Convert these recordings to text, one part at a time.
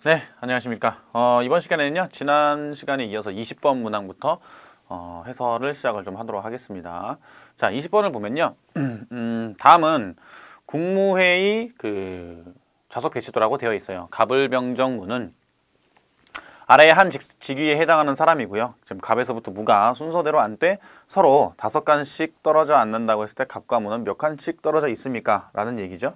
네, 안녕하십니까. 이번 시간에는요, 지난 시간에 이어서 20번 문항부터 해설을 시작을 좀 하도록 하겠습니다. 자, 20번을 보면요. 다음은 국무회의 좌석 배치도라고 되어 있어요. 갑을병정무는 아래의 한 직위에 해당하는 사람이고요. 지금 갑에서부터 무가 순서대로 앉되 서로 5칸씩 떨어져 앉는다고 했을 때 갑과 무는 몇 칸씩 떨어져 있습니까? 라는 얘기죠.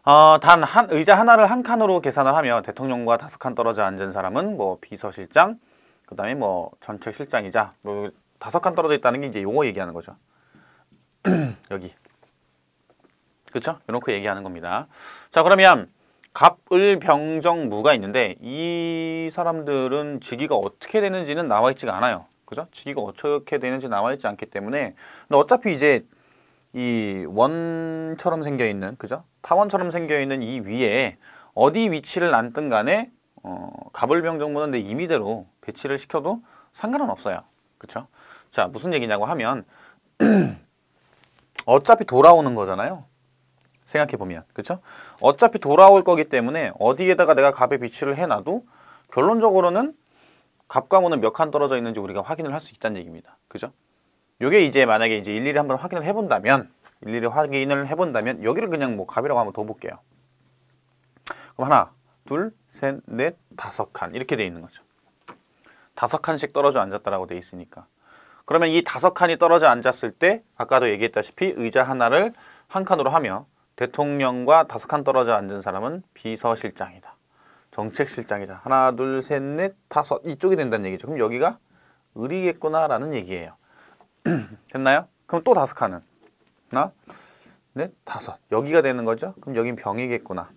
단 한 의자 하나를 한 칸으로 계산을 하며 대통령과 5칸 떨어져 앉은 사람은 뭐 비서실장, 그 다음에 뭐 전책실장이자 뭐 5칸 떨어져 있다는 게 이제 요거 얘기하는 거죠. 여기. 그쵸? 이렇게 얘기하는 겁니다. 자, 그러면 갑을병정무가 있는데 이 사람들은 직위가 어떻게 되는지는 나와 있지가 않아요. 그죠? 직위가 어떻게 되는지 나와 있지 않기 때문에 근데 어차피 이제 이 원처럼 생겨 있는, 그죠? 타원처럼 생겨 있는 이 위에 어디 위치를 앉든 간에 갑을병정무는 내 임의대로 배치를 시켜도 상관은 없어요. 그쵸? 자, 무슨 얘기냐고 하면 어차피 돌아오는 거잖아요. 생각해보면. 그쵸? 어차피 돌아올 거기 때문에 어디에다가 내가 갑의 위치를 해놔도 결론적으로는 갑과 무는 몇 칸 떨어져 있는지 우리가 확인을 할 수 있다는 얘기입니다. 그죠? 요게 이제 만약에 이제 일일이 한번 확인을 해본다면 여기를 그냥 뭐 갑이라고 한번 더 볼게요. 그럼 하나, 둘, 셋, 넷, 5칸 이렇게 돼 있는 거죠. 5칸씩 떨어져 앉았다라고 돼 있으니까. 그러면 이 5칸이 떨어져 앉았을 때 아까도 얘기했다시피 의자 하나를 한 칸으로 하며 대통령과 5칸 떨어져 앉은 사람은 비서실장이다. 정책실장이다. 하나, 둘, 셋, 넷, 5 이쪽이 된다는 얘기죠. 그럼 여기가 을이겠구나라는 얘기예요. 됐나요? 그럼 또 5칸은 하나, 넷, 5 여기가 되는 거죠. 그럼 여긴 병이겠구나.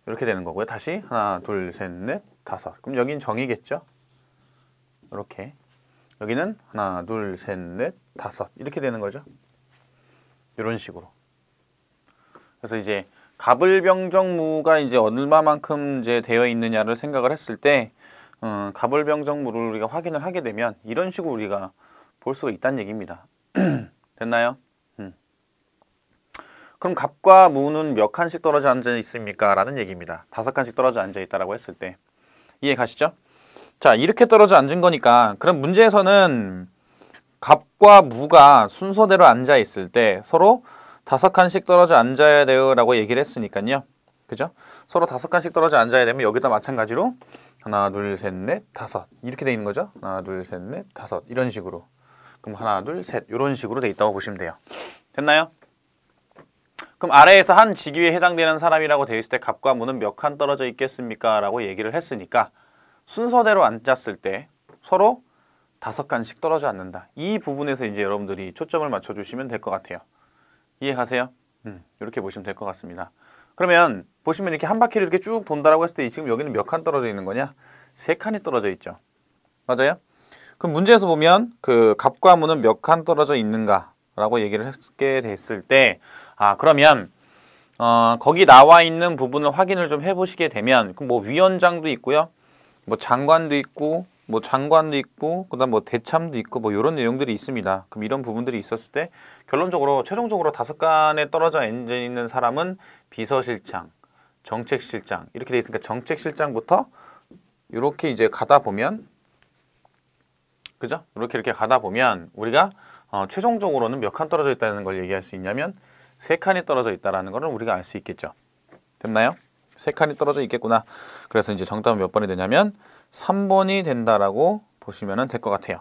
이렇게 되는 거고요. 다시 하나, 둘, 셋, 넷, 5 그럼 여긴 정이겠죠. 이렇게 여기는 하나, 둘, 셋, 넷, 5 이렇게 되는 거죠. 이런 식으로. 그래서 이제 갑을병정무가 이제 얼마만큼 이제 되어 있느냐를 생각을 했을 때 갑을병정무를 우리가 확인을 하게 되면 이런 식으로 우리가 볼 수가 있다는 얘기입니다. 됐나요? 그럼 갑과 무는 몇 칸씩 떨어져 앉아 있습니까? 라는 얘기입니다. 5칸씩 떨어져 앉아 있다라고 했을 때 이해 가시죠? 자, 이렇게 떨어져 앉은 거니까 그럼 문제에서는 갑과 무가 순서대로 앉아 있을 때 서로 5칸씩 떨어져 앉아야 돼요 라고 얘기를 했으니까요. 그죠? 서로 5칸씩 떨어져 앉아야 되면 여기다 마찬가지로 하나, 둘, 셋, 넷, 5 이렇게 돼 있는 거죠. 하나, 둘, 셋, 넷, 5 이런 식으로. 그럼 하나, 둘, 셋 이런 식으로 돼 있다고 보시면 돼요. 됐나요? 그럼 아래에서 한 직위에 해당되는 사람이라고 되어 있을 때 갑과 무는 몇 칸 떨어져 있겠습니까? 라고 얘기를 했으니까 순서대로 앉았을 때 서로 5칸씩 떨어져 앉는다. 이 부분에서 이제 여러분들이 초점을 맞춰주시면 될 것 같아요. 이해가세요? 이렇게 보시면 될 것 같습니다. 그러면 보시면 이렇게 한 바퀴를 이렇게 쭉 돈다라고 했을 때 지금 여기는 몇 칸 떨어져 있는 거냐? 3칸이 떨어져 있죠. 맞아요? 그럼 문제에서 보면 그 갑과 무는 몇 칸 떨어져 있는가? 라고 얘기를 하게 됐을 때 그러면 거기 나와 있는 부분을 확인을 좀 해보시게 되면 뭐 위원장도 있고요. 뭐 장관도 있고 뭐 장관도 있고 그다음 뭐 대참도 있고 뭐 이런 내용들이 있습니다. 그럼 이런 부분들이 있었을 때 결론적으로 최종적으로 5칸에 떨어져 앉아 있는 사람은 비서실장, 정책실장 이렇게 돼 있으니까 정책실장부터 이렇게 이제 가다 보면 그죠? 이렇게 가다 보면 우리가 최종적으로는 몇 칸 떨어져 있다는 걸 얘기할 수 있냐면 3칸이 떨어져 있다는 걸 우리가 알 수 있겠죠. 됐나요? 3칸이 떨어져 있겠구나. 그래서 이제 정답은 몇 번이 되냐면 3번이 된다라고 보시면 될 것 같아요.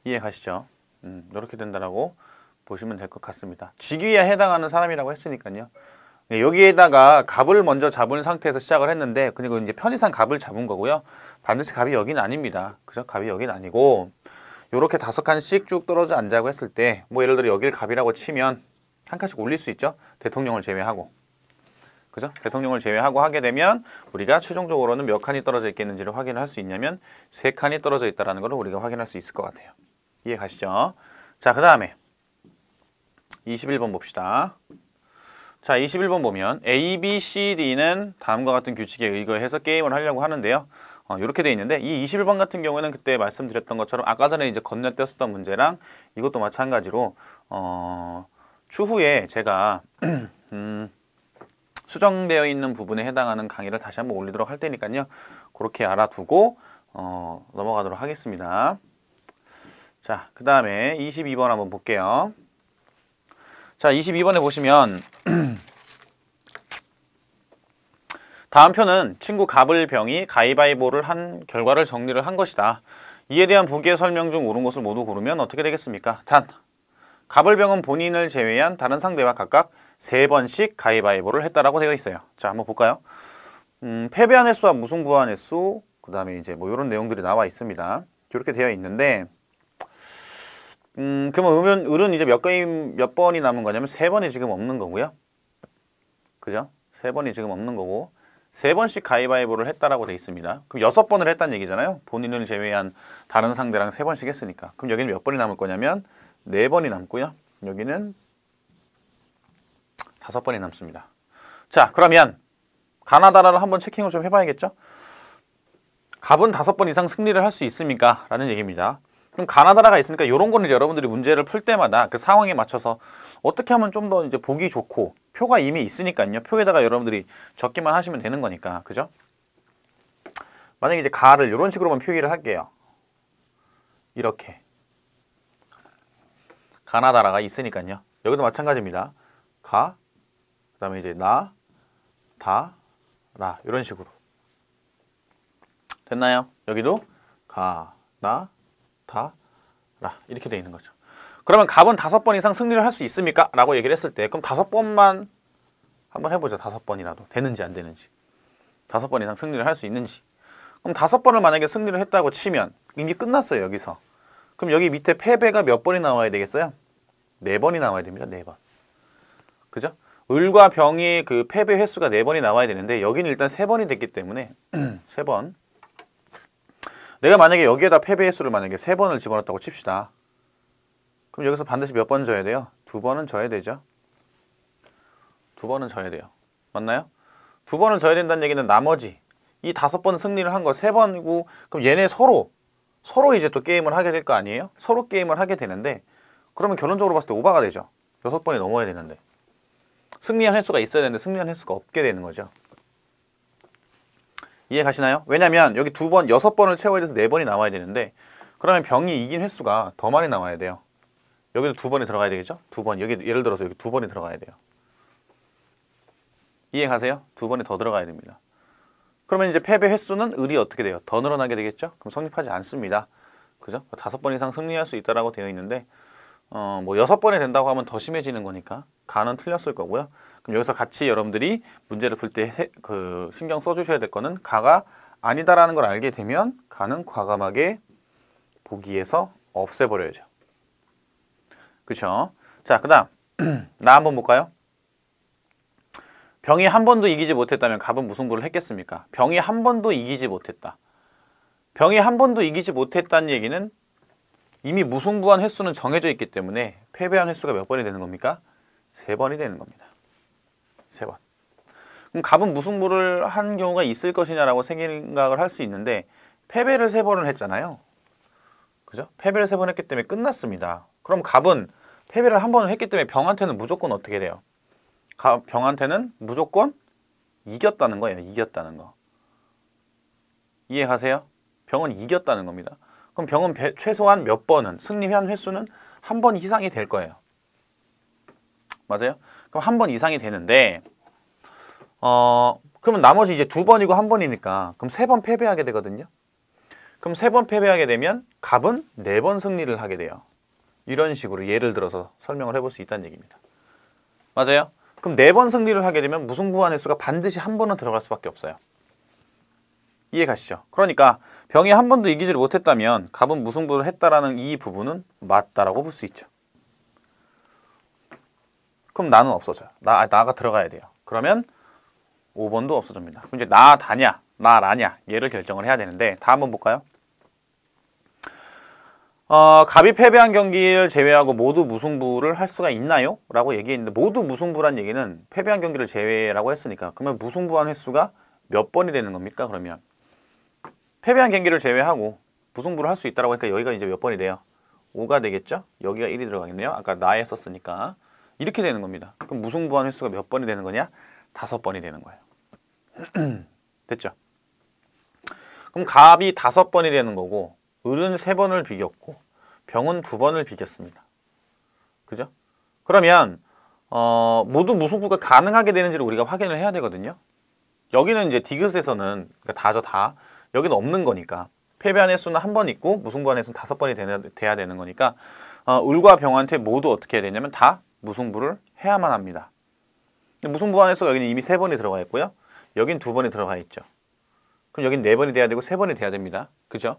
이해 가시죠? 이렇게 된다라고 보시면 될 것 같습니다. 직위에 해당하는 사람이라고 했으니까요. 네, 여기에다가 갑을 먼저 잡은 상태에서 시작을 했는데 그리고 이제 편의상 갑을 잡은 거고요. 반드시 갑이 여기는 아닙니다. 그죠? 갑이 여기는 아니고 요렇게 5칸씩 쭉 떨어져 앉자고 했을 때 뭐 예를 들어 여기를 갑이라고 치면 한 칸씩 올릴 수 있죠. 대통령을 제외하고. 그죠? 대통령을 제외하고 하게 되면 우리가 최종적으로는 몇 칸이 떨어져 있겠는지를 확인을 할 수 있냐면 3칸이 떨어져 있다는 걸 우리가 확인할 수 있을 것 같아요. 이해 가시죠? 자, 그 다음에 21번 봅시다. 자, 21번 보면 A, B, C, D는 다음과 같은 규칙에 의거해서 게임을 하려고 하는데요. 이렇게 돼 있는데 이 21번 같은 경우에는 그때 말씀드렸던 것처럼 아까 전에 이제 건너뛰었었던 문제랑 이것도 마찬가지로 추후에 제가 수정되어 있는 부분에 해당하는 강의를 다시 한번 올리도록 할 테니까요. 그렇게 알아두고 넘어가도록 하겠습니다. 자, 그 다음에 22번 한번 볼게요. 자, 22번에 보시면 다음 표는 친구 갑을 병이 가위바위보를 한 결과를 정리를 한 것이다. 이에 대한 보기의 설명 중 옳은 것을 모두 고르면 어떻게 되겠습니까? 잔. 갑을 병은 본인을 제외한 다른 상대와 각각 3번씩 가위바위보를 했다라고 되어 있어요. 자, 한번 볼까요? 패배한 횟수와 무승부한 횟수, 그 다음에 이제 뭐 이런 내용들이 나와 있습니다. 이렇게 되어 있는데, 그러면 을은 이제 몇 번이 남은 거냐면 3번이 지금 없는 거고요. 그죠? 3번이 지금 없는 거고, 3번씩 가위바위보를 했다라고 되어 있습니다. 그럼 6번을 했다는 얘기잖아요. 본인을 제외한 다른 상대랑 3번씩 했으니까. 그럼 여기는 몇 번이 남을 거냐면 4번이 남고요. 여기는 5번이 남습니다. 자, 그러면 가나다라를 한번 체킹을 좀 해봐야겠죠? 갑은 5번 이상 승리를 할 수 있습니까? 라는 얘기입니다. 그럼 가나다라가 있으니까 이런 거는 여러분들이 문제를 풀 때마다 그 상황에 맞춰서 어떻게 하면 좀 더 이제 보기 좋고, 표가 이미 있으니까요. 표에다가 여러분들이 적기만 하시면 되는 거니까. 그죠? 만약에 이제 가를 이런 식으로만 표기를 할게요. 이렇게. 가나다라가 있으니까요. 여기도 마찬가지입니다. 가, 그 다음에 이제 나, 다, 라. 이런 식으로. 됐나요? 여기도 가, 나, 다, 라. 이렇게 돼 있는 거죠. 그러면 갑은 5번 이상 승리를 할 수 있습니까? 라고 얘기를 했을 때 그럼 5번만 한번 해보죠. 5번이라도. 되는지 안 되는지. 5번 이상 승리를 할 수 있는지. 그럼 5번을 만약에 승리를 했다고 치면 이미 끝났어요. 여기서. 그럼 여기 밑에 패배가 몇 번이 나와야 되겠어요? 4번이 나와야 됩니다. 4번. 그죠? 을과 병의 그 패배 횟수가 4번이 나와야 되는데 여기는 일단 3번이 됐기 때문에 3번. 내가 만약에 여기에다 패배 횟수를 만약에 3번을 집어넣었다고 칩시다. 그럼 여기서 반드시 몇 번 져야 돼요? 2번은 져야 되죠. 2번은 져야 돼요. 맞나요? 2번을 져야 된다는 얘기는 나머지 이 5번 승리를 한 거 3번이고, 그럼 얘네 서로 이제 또 게임을 하게 될 거 아니에요? 서로 게임을 하게 되는데, 그러면 결론적으로 봤을 때 오바가 되죠. 6번이 넘어야 되는데. 승리한 횟수가 있어야 되는데 승리한 횟수가 없게 되는 거죠. 이해 가시나요? 왜냐면 여기 2번, 6번을 채워야 돼서 4번이 나와야 되는데, 그러면 병이 이긴 횟수가 더 많이 나와야 돼요. 여기도 2번이 들어가야 되겠죠? 2번. 여기 예를 들어서 여기 2번이 들어가야 돼요. 이해 가세요? 2번이 더 들어가야 됩니다. 그러면 이제 패배 횟수는 을이 어떻게 돼요? 더 늘어나게 되겠죠? 그럼 성립하지 않습니다. 그죠? 5번 이상 승리할 수 있다라고 되어 있는데, 뭐 6번이 된다고 하면 더 심해지는 거니까 가는 틀렸을 거고요. 그럼 여기서 같이 여러분들이 문제를 풀 때 그 신경 써주셔야 될 거는 가가 아니다라는 걸 알게 되면 가는 과감하게 보기에서 없애버려야죠. 그쵸? 자, 그 다음 나 한번 볼까요? 병이 한 번도 이기지 못했다면 갑은 무승부를 했겠습니까? 병이 한 번도 이기지 못했다. 병이 한 번도 이기지 못했다는 얘기는 이미 무승부한 횟수는 정해져 있기 때문에 패배한 횟수가 몇 번이 되는 겁니까? 3번이 되는 겁니다. 3번. 그럼 갑은 무승부를 한 경우가 있을 것이냐라고 생각을 할 수 있는데, 패배를 3번을 했잖아요. 그죠? 패배를 3번 했기 때문에 끝났습니다. 그럼 갑은 패배를 한 번을 했기 때문에 병한테는 무조건 어떻게 돼요? 병한테는 무조건 이겼다는 거예요. 이겼다는 거. 이해가세요? 병은 이겼다는 겁니다. 그럼 병은 최소한 몇 번은, 승리한 횟수는 한 번 이상이 될 거예요. 맞아요? 그럼 한 번 이상이 되는데, 그러면 나머지 이제 2번이고 1번이니까 그럼 3번 패배하게 되거든요. 그럼 3번 패배하게 되면 갑은 4번 승리를 하게 돼요. 이런 식으로 예를 들어서 설명을 해볼 수 있다는 얘기입니다. 맞아요? 그럼 4번 승리를 하게 되면 무승부한 횟수가 반드시 한 번은 들어갈 수밖에 없어요. 이해 가시죠? 그러니까 병이 한 번도 이기지를 못했다면 갑은 무승부를 했다라는 이 부분은 맞다라고 볼 수 있죠. 그럼 나는 없어져요. 나가 들어가야 돼요. 그러면 5번도 없어집니다. 그럼 이제 나 다냐, 나 라냐 얘를 결정을 해야 되는데, 다 한번 볼까요? 갑이 패배한 경기를 제외하고 모두 무승부를 할 수가 있나요? 라고 얘기했는데, 모두 무승부란 얘기는 패배한 경기를 제외라고 했으니까 그러면 무승부한 횟수가 몇 번이 되는 겁니까? 그러면 패배한 경기를 제외하고 무승부를 할 수 있다고 하니까 여기가 이제 몇 번이 돼요? 5가 되겠죠? 여기가 1이 들어가겠네요. 아까 나에 썼으니까. 이렇게 되는 겁니다. 그럼 무승부한 횟수가 몇 번이 되는 거냐? 5번이 되는 거예요. 됐죠? 그럼 갑이 5번이 되는 거고 을은 3번을 비겼고 병은 2번을 비겼습니다. 그죠? 그러면 모두 무승부가 가능하게 되는지를 우리가 확인을 해야 되거든요. 여기는 이제 디귿에서는 그러니까 다죠, 다. 여기는 없는 거니까 패배한 횟수는 1번 있고 무승부한 횟수는 5번이 돼야 되는 거니까 을과 병한테 모두 어떻게 해야 되냐면 다 무승부를 해야만 합니다. 무승부한 횟수가 여기는 이미 3번이 들어가 있고요. 여긴 2번이 들어가 있죠. 그럼 여긴 4번이 돼야 되고 3번이 돼야 됩니다. 그죠?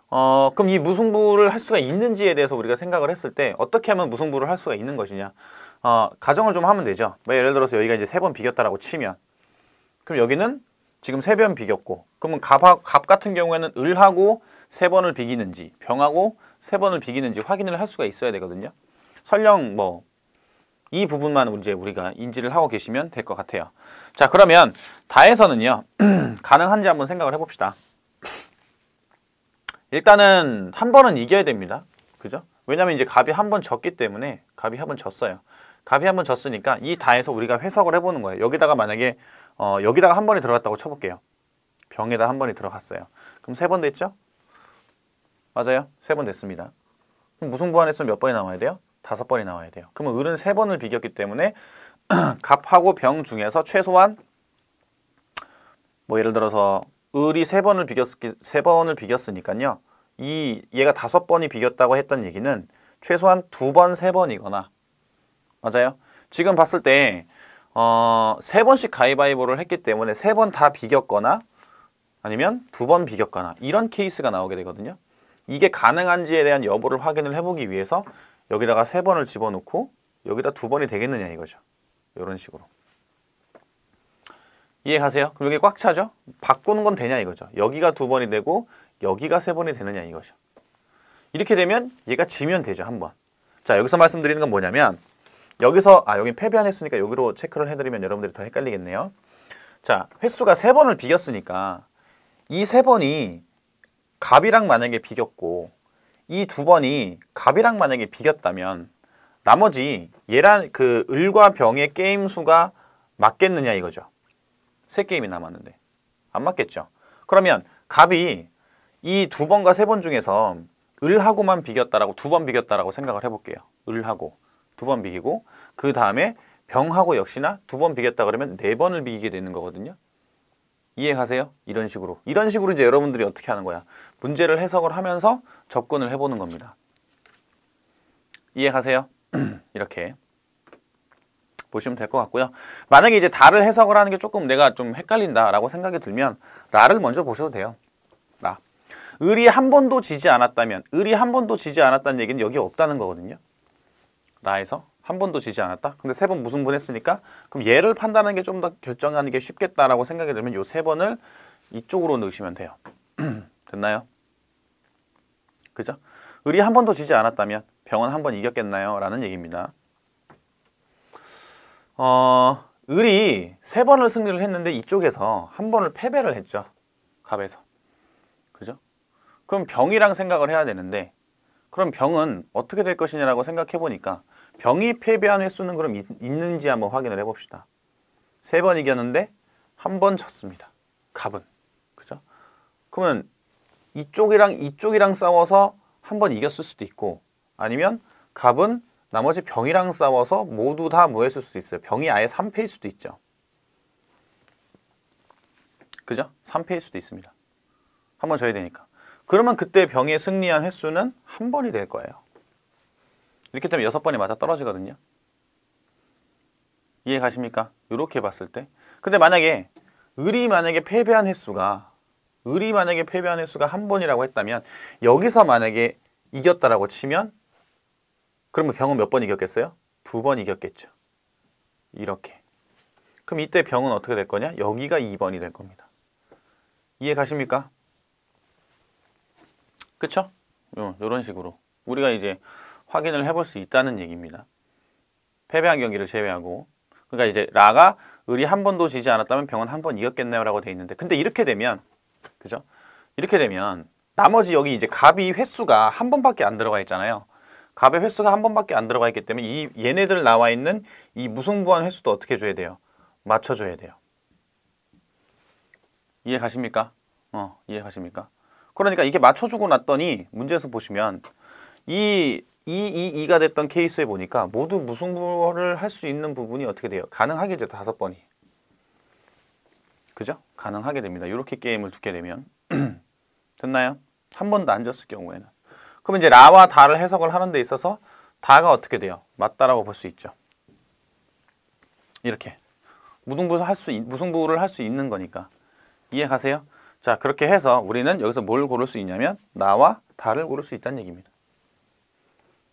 그럼 이 무승부를 할 수가 있는지에 대해서 우리가 생각을 했을 때 어떻게 하면 무승부를 할 수가 있는 것이냐. 가정을 좀 하면 되죠. 예를 들어서 여기가 이제 3번 비겼다라고 치면 그럼 여기는 지금 3번 비겼고 그러면 갑 같은 경우에는 을하고 3번을 비기는지 병하고 3번을 비기는지 확인을 할 수가 있어야 되거든요. 설령 뭐 이 부분만 이제 우리가 인지를 하고 계시면 될 것 같아요. 자, 그러면 다에서는요. 가능한지 한번 생각을 해봅시다. 일단은 한 번은 이겨야 됩니다. 그죠? 왜냐면 이제 갑이 한 번 졌기 때문에 갑이 한 번 졌어요. 갑이 한 번 졌으니까 이 다에서 우리가 해석을 해보는 거예요. 여기다가 만약에 여기다가 한 번이 들어갔다고 쳐볼게요. 병에다 한 번이 들어갔어요. 그럼 3번 됐죠? 맞아요. 3번 됐습니다. 그럼 무승부한 횟수는 몇 번이 나와야 돼요? 5번이 나와야 돼요. 그러면 을은 3번을 비겼기 때문에 갑하고 병 중에서 최소한 뭐 예를 들어서 을이 3번을 비겼으니까요. 얘가 5번이 비겼다고 했던 얘기는 최소한 2번, 3번이거나 맞아요? 지금 봤을 때 3번씩 가위바위보를 했기 때문에 3번 다 비겼거나 아니면 2번 비겼거나 이런 케이스가 나오게 되거든요. 이게 가능한지에 대한 여부를 확인을 해보기 위해서 여기다가 3번을 집어넣고 여기다 2번이 되겠느냐 이거죠. 이런 식으로. 이해가세요? 그럼 여기 꽉 차죠? 바꾸는 건 되냐 이거죠. 여기가 2번이 되고 여기가 3번이 되느냐 이거죠. 이렇게 되면 얘가 지면 되죠. 한 번. 자, 여기서 말씀드리는 건 뭐냐면 여기서 여기 패배한 횟수니까 여기로 체크를 해드리면 여러분들이 더 헷갈리겠네요. 자, 횟수가 3번을 비겼으니까 이 3번이 갑이랑 만약에 비겼고 이 2번이 갑이랑 만약에 비겼다면 나머지 얘랑 그 을과 병의 게임 수가 맞겠느냐 이거죠. 3게임이 남았는데 안 맞겠죠. 그러면 갑이 이 2번과 3번 중에서 을하고만 비겼다라고 2번 비겼다라고 생각을 해볼게요. 을하고 2번 비기고 그 다음에 병하고 역시나 2번 비겼다 그러면 4번을 비기게 되는 거거든요. 이해가세요? 이런 식으로 이제 여러분들이 어떻게 하는 거야? 문제를 해석을 하면서 접근을 해보는 겁니다. 이해가세요? 이렇게 보시면 될 것 같고요. 만약에 이제 다를 해석을 하는 게 조금 내가 좀 헷갈린다라고 생각이 들면 라를 먼저 보셔도 돼요. 라. 을이 한 번도 지지 않았다면 을이 한 번도 지지 않았다는 얘기는 여기 없다는 거거든요. 라에서 한 번도 지지 않았다. 근데 3번 무승부했으니까 그럼 얘를 판단하는 게 좀 더 결정하는 게 쉽겠다라고 생각이 들면 요 3번을 이쪽으로 넣으시면 돼요. 됐나요? 그죠? 을이 한 번도 지지 않았다면 병은 한 번 이겼겠나요? 라는 얘기입니다. 을이 3번을 승리를 했는데 이쪽에서 한 번을 패배를 했죠. 갑에서. 그죠? 그럼 병이랑 생각을 해야 되는데 그럼 병은 어떻게 될 것이냐라고 생각해 보니까 병이 패배한 횟수는 그럼 있는지 한번 확인을 해봅시다. 3번 이겼는데 한 번 졌습니다. 갑은. 그죠? 그러면 이쪽이랑 싸워서 한 번 이겼을 수도 있고 아니면 갑은 나머지 병이랑 싸워서 모두 다 뭐 했을 수도 있어요. 병이 아예 3패일 수도 있죠. 그죠? 3패일 수도 있습니다. 한 번 져야 되니까. 그러면 그때 병의 승리한 횟수는 한 번이 될 거예요. 이렇게 되면 6번이 맞아 떨어지거든요. 이해 가십니까? 이렇게 봤을 때. 근데 만약에 을이 패배한 횟수가 한 번이라고 했다면 여기서 만약에 이겼다라고 치면 그러면 병은 몇 번 이겼겠어요? 2번 이겼겠죠. 이렇게. 그럼 이때 병은 어떻게 될 거냐? 여기가 2번이 될 겁니다. 이해 가십니까? 그쵸? 이런 식으로 우리가 이제 확인을 해볼 수 있다는 얘기입니다. 패배한 경기를 제외하고. 그러니까 이제 라가 을이 한 번도 지지 않았다면 병은 한 번 이겼겠네요 라고 돼 있는데 근데 이렇게 되면 그죠? 이렇게 되면 나머지 여기 이제 갑이 횟수가 한 번밖에 안 들어가 있잖아요. 값의 횟수가 한 번밖에 안 들어가 있기 때문에 이 얘네들 나와 있는 이 무승부한 횟수도 어떻게 줘야 돼요? 맞춰줘야 돼요. 이해 가십니까? 이해 가십니까? 그러니까 이게 맞춰주고 났더니 문제에서 보시면 이가 됐던 케이스에 보니까 모두 무승부를 할 수 있는 부분이 어떻게 돼요? 가능하겠죠, 5번이. 그죠? 가능하게 됩니다. 이렇게 게임을 두게 되면. 됐나요? 한 번도 안 졌을 경우에는. 그럼 이제 라와 다를 해석을 하는 데 있어서 다가 어떻게 돼요? 맞다라고 볼 수 있죠. 이렇게. 무승부를 할 수 있는 거니까. 이해 가세요? 자, 그렇게 해서 우리는 여기서 뭘 고를 수 있냐면 나와 다를 고를 수 있다는 얘기입니다.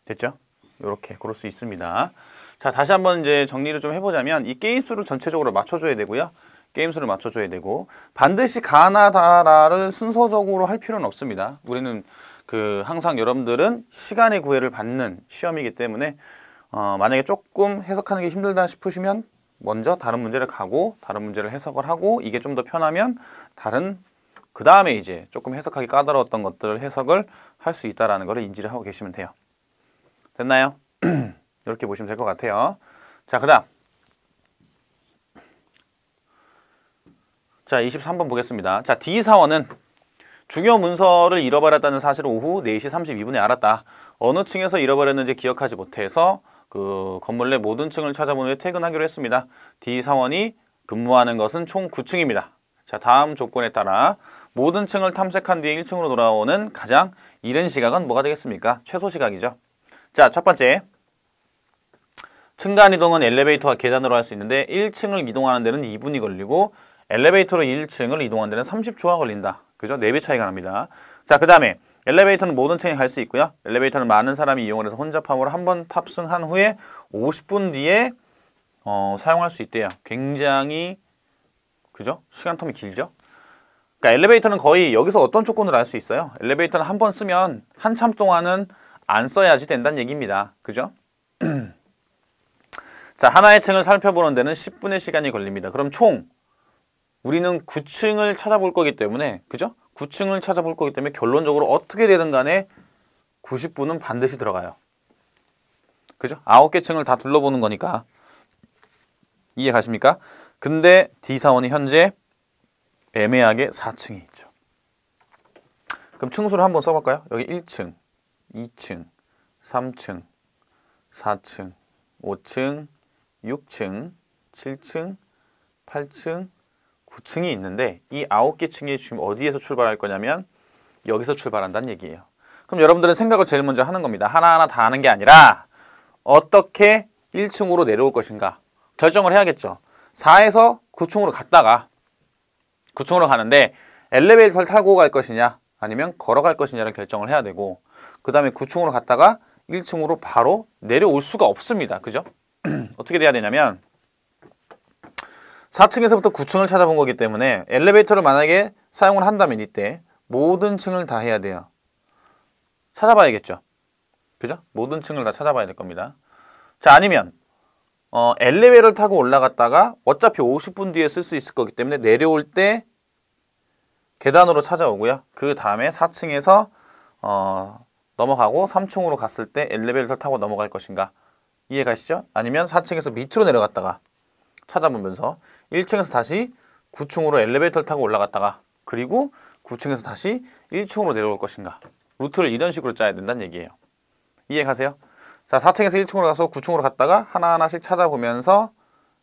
됐죠? 이렇게 고를 수 있습니다. 자, 다시 한번 이제 정리를 좀 해보자면 이 게임 수를 전체적으로 맞춰줘야 되고요. 게임 수를 맞춰줘야 되고 반드시 가나 다라를 순서적으로 할 필요는 없습니다. 우리는 항상 여러분들은 시간의 구애를 받는 시험이기 때문에 만약에 조금 해석하는 게 힘들다 싶으시면 먼저 다른 문제를 가고 다른 문제를 해석을 하고 이게 좀 더 편하면 그 다음에 이제 조금 해석하기 까다로웠던 것들을 해석을 할 수 있다는 것을 인지를 하고 계시면 돼요. 됐나요? 이렇게 보시면 될 것 같아요. 자, 그 다음. 자, 23번 보겠습니다. 자, D사원은 중요 문서를 잃어버렸다는 사실을 오후 4시 32분에 알았다. 어느 층에서 잃어버렸는지 기억하지 못해서 그 건물 내 모든 층을 찾아본 후에 퇴근하기로 했습니다. D사원이 근무하는 것은 총 9층입니다. 자, 다음 조건에 따라 모든 층을 탐색한 뒤에 1층으로 돌아오는 가장 이른 시각은 뭐가 되겠습니까? 최소 시각이죠. 자, 첫 번째. 층간 이동은 엘리베이터와 계단으로 할 수 있는데 1층을 이동하는 데는 2분이 걸리고 엘리베이터로 1층을 이동하는 데는 30초가 걸린다. 그죠? 4배 차이가 납니다. 자, 그 다음에 엘리베이터는 모든 층에 갈 수 있고요. 엘리베이터는 많은 사람이 이용을 해서 혼잡함으로 한번 탑승한 후에 50분 뒤에 사용할 수 있대요. 굉장히 그죠? 시간텀이 길죠? 그러니까 엘리베이터는 거의 여기서 어떤 조건을 알 수 있어요? 엘리베이터는 한 번 쓰면 한참 동안은 안 써야지 된다는 얘기입니다. 그죠? 자, 하나의 층을 살펴보는 데는 10분의 시간이 걸립니다. 그럼 총 우리는 9층을 찾아볼 거기 때문에 그죠? 9층을 찾아볼 거기 때문에 결론적으로 어떻게 되든 간에 90분은 반드시 들어가요. 그죠? 9개 층을 다 둘러보는 거니까. 이해 가십니까? 근데 D사원이 현재 애매하게 4층이 있죠. 그럼 층수를 한번 써볼까요? 여기 1층, 2층, 3층, 4층, 5층, 6층, 7층, 8층, 9층이 있는데 이 9개 층이 지금 어디에서 출발할 거냐면 여기서 출발한다는 얘기예요. 그럼 여러분들은 생각을 제일 먼저 하는 겁니다. 하나하나 다 하는 게 아니라 어떻게 1층으로 내려올 것인가 결정을 해야겠죠. 4에서 9층으로 갔다가 9층으로 가는데 엘리베이터를 타고 갈 것이냐 아니면 걸어갈 것이냐를 결정을 해야 되고 그 다음에 9층으로 갔다가 1층으로 바로 내려올 수가 없습니다. 그죠? 어떻게 돼야 되냐면 4층에서부터 9층을 찾아본 거기 때문에 엘리베이터를 만약에 사용을 한다면 이때 모든 층을 다 해야 돼요. 찾아봐야겠죠. 그죠? 모든 층을 다 찾아봐야 될 겁니다. 자, 아니면 엘리베이터를 타고 올라갔다가 어차피 50분 뒤에 쓸 수 있을 거기 때문에 내려올 때 계단으로 찾아오고요. 그 다음에 4층에서 넘어가고 3층으로 갔을 때 엘리베이터를 타고 넘어갈 것인가. 이해 가시죠? 아니면 4층에서 밑으로 내려갔다가 찾아보면서 1층에서 다시 9층으로 엘리베이터를 타고 올라갔다가 그리고 9층에서 다시 1층으로 내려올 것인가. 루트를 이런 식으로 짜야 된다는 얘기예요. 이해 가세요? 자, 4층에서 1층으로 가서 9층으로 갔다가 하나하나씩 찾아보면서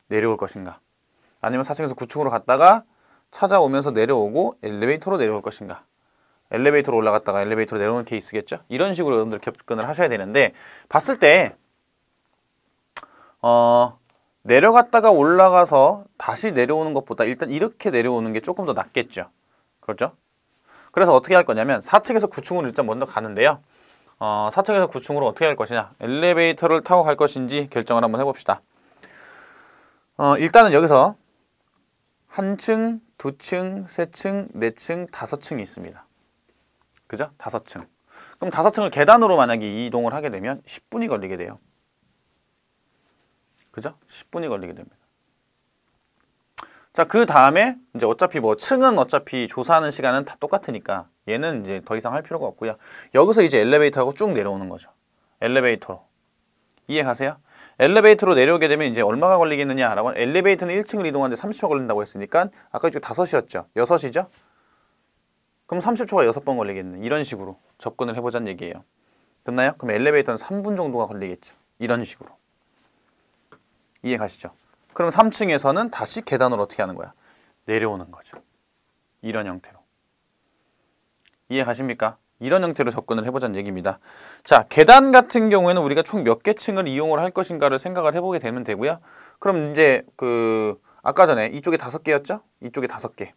내려올 것인가. 아니면 4층에서 9층으로 갔다가 찾아오면서 내려오고 엘리베이터로 내려올 것인가. 엘리베이터로 올라갔다가 엘리베이터로 내려오는 케이스겠죠? 이런 식으로 여러분들 접근을 하셔야 되는데 봤을 때 내려갔다가 올라가서 다시 내려오는 것보다 일단 이렇게 내려오는 게 조금 더 낫겠죠. 그렇죠? 그래서 어떻게 할 거냐면 4층에서 9층으로 일단 먼저 가는데요. 4층에서 9층으로 어떻게 할 것이냐. 엘리베이터를 타고 갈 것인지 결정을 한번 해봅시다. 일단은 여기서 1층, 2층, 3층, 4층, 5층이 있습니다. 그죠? 5층. 그럼 5층을 계단으로 만약에 이동을 하게 되면 10분이 걸리게 돼요. 그죠? 10분이 걸리게 됩니다. 자, 그 다음에 이제 어차피 층은 어차피 조사하는 시간은 다 똑같으니까 얘는 이제 더 이상 할 필요가 없고요. 여기서 이제 엘리베이터하고 쭉 내려오는 거죠. 엘리베이터로. 이해 가세요? 엘리베이터로 내려오게 되면 이제 얼마가 걸리겠느냐라고 엘리베이터는 1층을 이동하는데 30초 걸린다고 했으니까 아까 이쪽 5시였죠. 6이죠? 그럼 30초가 6번 걸리겠네. 이런 식으로 접근을 해보자는 얘기예요. 됐나요? 그럼 엘리베이터는 3분 정도가 걸리겠죠. 이런 식으로. 이해 가시죠? 그럼 3층에서는 다시 계단으로 어떻게 하는 거야? 내려오는 거죠. 이런 형태로. 이해 가십니까? 이런 형태로 접근을 해보자는 얘기입니다. 자, 계단 같은 경우에는 우리가 총 몇 개 층을 이용을 할 것인가를 생각을 해보게 되면 되고요. 그럼 이제 아까 전에 이쪽에 5개였죠? 이쪽에 5개.